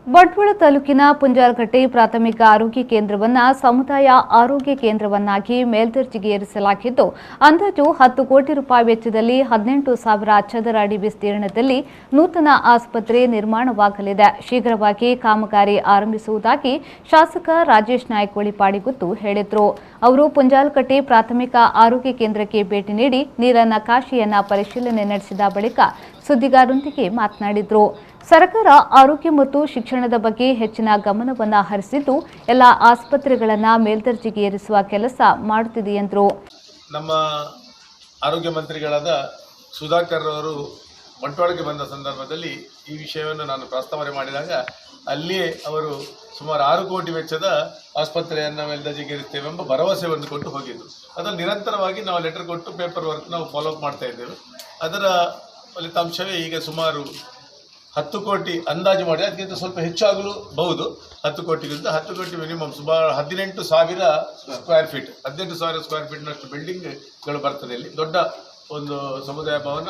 ಬಂಟ್ವಾಳ ತಾಲೂಕಿನ ಪುಂಜಾಲಕಟ್ಟೆ ಪ್ರಾಥಮಿಕ ಆರೋಗ್ಯ ಕೇಂದ್ರವನ್ನು ಸಮುದಾಯ ಆರೋಗ್ಯ ಕೇಂದ್ರವನ್ನಾಗಿ ಮೇಲ್ದರ್ಜೆಗೇರಿಸಲಾಗಿದ್ದು ಅಂದಾಜು 10 ಕೋಟಿ ರೂಪಾಯಿ ವೆಚ್ಚದಲ್ಲಿ 18,000 ಚದರ ಅಡಿ ವಿಸ್ತೀರ್ಣದಲ್ಲಿ ನೂತನ ಆಸ್ಪತ್ರೆ ನಿರ್ಮಾಣವಾಗಲಿದೆ. ಶೀಘ್ರವಾಗಿ ಕಾಮಗಾರಿ ಆರಂಭಿಸುವುದಾಗಿ ಶಾಸಕ ರಾಜೇಶ್ ನಾಯ್ಕ ಒಳಿಪಾಡಿಗುತ್ತು ಹೇಳಿದರು. ಅವರು ಪುಂಜಾಲಕಟ್ಟೆ ಪ್ರಾಥಮಿಕ ಆರೋಗ್ಯ ಕೇಂದ್ರಕ್ಕೆ ಭೇಟಿ ನೀಡಿ ನೀರಿನ ಕಾಶಿಯನ್ನ ಪರಿಶೀಲನೆ ನಡೆಸಿದ ಬಳಿಕ ಸುದ್ದಿಗಾರರೊಂದಿಗೆ ಮಾತನಾಡಿದರು. ಸರ್ಕಾರ ಆರೋಗ್ಯ ಮತ್ತು ಶಿಕ್ಷಣದ ಬಗ್ಗೆ ಹೆಚ್ಚಿನ ಗಮನವನ್ನು ಹರಿಸಿದ್ದು ಎಲ್ಲ ಆಸ್ಪತ್ರೆಗಳನ್ನು ಮೇಲ್ದರ್ಜೆಗೇರಿಸುವ ಕೆಲಸ ಮಾಡುತ್ತಿದೆ ಎಂದರು. ನಮ್ಮ ಆರೋಗ್ಯ ಮಂತ್ರಿಗಳಾದ ಸುಧಾಕರ್ ಅವರು ಬಂಟ್ವಾಳಕ್ಕೆ ಬಂದ ಸಂದರ್ಭದಲ್ಲಿ ಈ ವಿಷಯವನ್ನು ನಾನು ಪ್ರಸ್ತಾವನೆ ಮಾಡಿದಾಗ ಅಲ್ಲಿಯೇ ಅವರು ಸುಮಾರು 6 ಕೋಟಿ ವೆಚ್ಚದ ಆಸ್ಪತ್ರೆಯನ್ನು ಮೇಲ್ದರ್ಜೆಗೇರಿಸುತ್ತೇವೆಂಬ ಭರವಸೆಯನ್ನು ಕೊಟ್ಟು ಹೋಗಿದ್ದು. ಅದನ್ನು ನಿರಂತರವಾಗಿ ನಾವು ಲೆಟರ್ ಕೊಟ್ಟು ಪೇಪರ್ ವರ್ಕ್ ನಾವು ಫಾಲೋ ಅಪ್ ಮಾಡ್ತಾ ಇದ್ದೇವೆ. ಅದರ ಫಲಿತಾಂಶವೇ ಈಗ ಸುಮಾರು 10 ಕೋಟಿ ಅಂದಾಜು ಮಾಡಿ, ಅದಕ್ಕಿಂತ ಸ್ವಲ್ಪ ಹೆಚ್ಚಾಗಲು ಬಹುದು. 10 ಕೋಟಿಗಿಂತ 10 ಕೋಟಿ ಮಿನಿಮಮ್ ಸುಮಾರು 18,000 ಸ್ಕ್ವೇರ್ ಫೀಟ್ 18,000 ಸ್ಕ್ವೇರ್ ಫೀಟ್ನಷ್ಟು ಬಿಲ್ಡಿಂಗ್ಗಳು ಬರ್ತದೆ. ಇಲ್ಲಿ ದೊಡ್ಡ ಒಂದು ಸಮುದಾಯ ಭವನ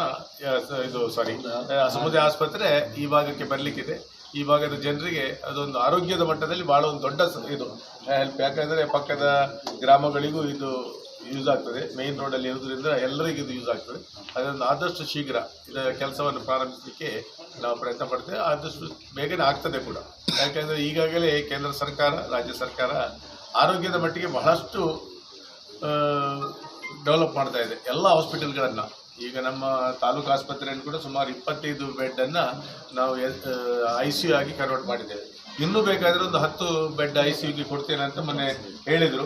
ಸಮುದಾಯ ಆಸ್ಪತ್ರೆ ಈ ಭಾಗಕ್ಕೆ ಬರಲಿಕ್ಕಿದೆ. ಈ ಭಾಗದ ಜನರಿಗೆ ಅದೊಂದು ಆರೋಗ್ಯದ ಮಟ್ಟದಲ್ಲಿ ಭಾಳ ಒಂದು ದೊಡ್ಡ ಇದು ಹೆಲ್ಪ್. ಯಾಕಂದರೆ ಪಕ್ಕದ ಗ್ರಾಮಗಳಿಗೂ ಇದು ಯೂಸ್ ಆಗ್ತದೆ. ಮೇನ್ ರೋಡಲ್ಲಿ ಇರೋದ್ರಿಂದ ಎಲ್ಲರಿಗೂ ಇದು ಯೂಸ್ ಆಗ್ತದೆ. ಅದನ್ನು ಆದಷ್ಟು ಶೀಘ್ರ ಇದರ ಕೆಲಸವನ್ನು ಪ್ರಾರಂಭಿಸಲಿಕ್ಕೆ ನಾವು ಪ್ರಯತ್ನ ಪಡ್ತೇವೆ. ಆದಷ್ಟು ಬೇಗನೆ ಆಗ್ತದೆ ಕೂಡ. ಯಾಕೆಂದರೆ ಈಗಾಗಲೇ ಕೇಂದ್ರ ಸರ್ಕಾರ, ರಾಜ್ಯ ಸರ್ಕಾರ ಆರೋಗ್ಯದ ಮಟ್ಟಿಗೆ ಬಹಳಷ್ಟು ಡೆವಲಪ್ ಮಾಡ್ತಾ ಇದೆ ಎಲ್ಲ ಹಾಸ್ಪಿಟಲ್ಗಳನ್ನು. ಈಗ ನಮ್ಮ ತಾಲೂಕು ಆಸ್ಪತ್ರೆಯನ್ನು ಕೂಡ ಸುಮಾರು 25 ಬೆಡ್ಡನ್ನು ನಾವು ICU ಆಗಿ ಕನ್ವರ್ಟ್ ಮಾಡಿದ್ದೇವೆ. ಇನ್ನೂ ಬೇಕಾದರೆ ಒಂದು 10 ಬೆಡ್ ICUಗೆ ಕೊಡ್ತೇನೆ ಅಂತ ಮೊನ್ನೆ ಹೇಳಿದರು.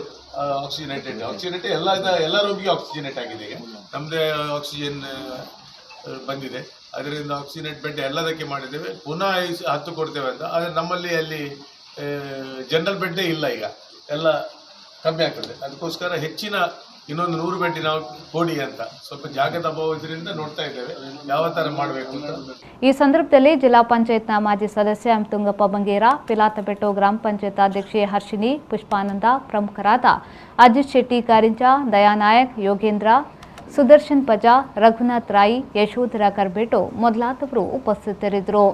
ಆಕ್ಸಿಜನೇಟೆಡ್ ಎಲ್ಲ ರೋಗಿಗೆ ಆಕ್ಸಿಜನೇಟ್ ಆಗಿದೆ. ಈಗ ನಮ್ಮದೇ ಆಕ್ಸಿಜನ್ ಬಂದಿದೆ. ಅದರಿಂದ ಆಕ್ಸಿಜನೇಟ್ ಬೆಡ್ ಎಲ್ಲದಕ್ಕೆ ಮಾಡಿದ್ದೇವೆ. ಪುನಃ 10 ಕೊಡ್ತೇವೆ ಅಂತ. ಆದರೆ ನಮ್ಮಲ್ಲಿ ಅಲ್ಲಿ ಜನರಲ್ ಬೆಡ್ಡೇ ಇಲ್ಲ. ಈಗ ಎಲ್ಲ ಕಮ್ಮಿ ಆಗ್ತದೆ. ಅದಕ್ಕೋಸ್ಕರ ಹೆಚ್ಚಿನ ಇನ್ನೊಂದು 100 ಬೆಡ್ ನಾವು ಕೊಡಿ ಅಂತ ಸ್ವಲ್ಪ ಜಾಗದ ಅಭಾವ ಇದರಿಂದ ನೋಡ್ತಾ ಇದ್ದೇವೆ ಯಾವ ಥರ ಮಾಡಬೇಕು ಅಂತ. ಈ ಸಂದರ್ಭದಲ್ಲಿ ಜಿಲ್ಲಾ ಪಂಚಾಯತ್ನ ಮಾಜಿ ಸದಸ್ಯ ಎಂ ತುಂಗಪ್ಪ ಬಂಗೇರ, ಪಿಲಾತಬೆಟ್ಟು ಗ್ರಾಮ ಪಂಚಾಯತ್ ಅಧ್ಯಕ್ಷೆ ಹರ್ಷಿನಿ, ಪುಷ್ಪಾನಂದ, ಪ್ರಮುಖರಾದ ಅಜಿತ್ ಶೆಟ್ಟಿ ಕಾರಿಂಜ, ದಯಾನಾಯಕ್, ಯೋಗೇಂದ್ರ, ಸುದರ್ಶನ್ ಪಜಾ, ರಘುನಾಥ್ ರಾಯಿ, ಯಶೋಧರ ಕರ್ಬೇಟು ಮೊದಲಾದವರು ಉಪಸ್ಥಿತರಿದ್ದರು.